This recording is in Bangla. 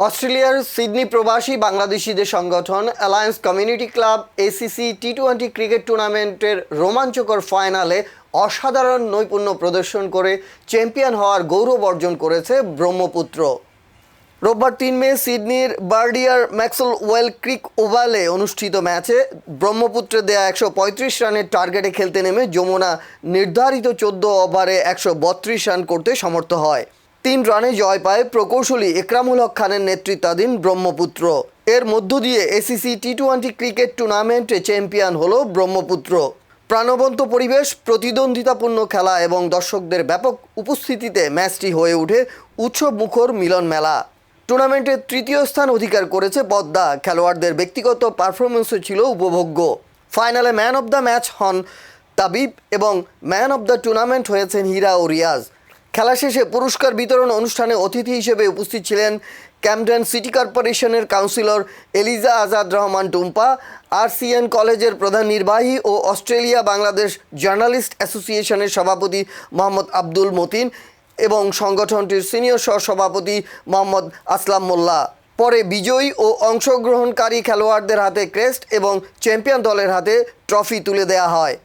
অস্ট্রেলিয়ার সিডনি প্রবাসী বাংলাদেশিদের সংগঠন অ্যালায়েন্স কমিউনিটি ক্লাব এসিসি টি-20 ক্রিকেট টুর্নামেন্টের রোমাঞ্চকর ফাইনালে অসাধারণ নৈপুণ্য প্রদর্শন করে চ্যাম্পিয়ন হওয়ার গৌরব অর্জন করেছে ব্রহ্মপুত্র। রোববার ৩ মে সিডনির বার্ডিয়ার ম্যাক্সওয়েল ক্রিক ওভালে অনুষ্ঠিত ম্যাচে ব্রহ্মপুত্রের দেয়া ১৩৫ রানের টার্গেটে খেলতে নেমে যমুনা নির্ধারিত ১৪ ওভারে ১৩২ রান করতে সমর্থ হয়। ৩ রানে জয় পায় প্রকৌশলী একরামুল হক খানের নেতৃত্বাধীন ব্রহ্মপুত্র। এর মধ্য দিয়ে এসিসি টি-20 ক্রিকেট টুর্নামেন্টে চ্যাম্পিয়ন হলো ব্রহ্মপুত্র। প্রাণবন্ত পরিবেশ, প্রতিদ্বন্দ্বিতাপূর্ণ খেলা এবং দর্শকদের ব্যাপক উপস্থিতিতে ম্যাচটি হয়ে ওঠে উৎসবমুখর মিলন মেলা। টুর্নামেন্টে তৃতীয় স্থান অধিকার করেছে পদ্মা। খেলোয়াড়দের ব্যক্তিগত পারফরমেন্সও ছিল উপভোগ্য। ফাইনালে ম্যান অব দ্য ম্যাচ হন তাবিব এবং ম্যান অব দ্য টুর্নামেন্ট হয়েছেন হীরা ও রিয়াজ। খেলা শেষে পুরস্কার বিতরণ অনুষ্ঠানে অতিথি হিসেবে উপস্থিত ছিলেন ক্যামডেন সিটি কর্পোরেশনের councillor Eliza Azad Rahman Tumpa, RCN কলেজের প্রধান নির্বাহী ও অস্ট্রেলিয়া বাংলাদেশ জার্নালিস্ট অ্যাসোসিয়েশনের সভাপতি মোহাম্মদ আব্দুল মতিন এবং সংগঠনটির সিনিয়র সহসভাপতি মোহাম্মদ আসলাম মোল্লা। পরে বিজয়ী ও অংশগ্রহণকারী খেলোয়াড়দের হাতে ক্রেস্ট এবং চ্যাম্পিয়ন দলের হাতে ট্রফি তুলে দেওয়া হয়।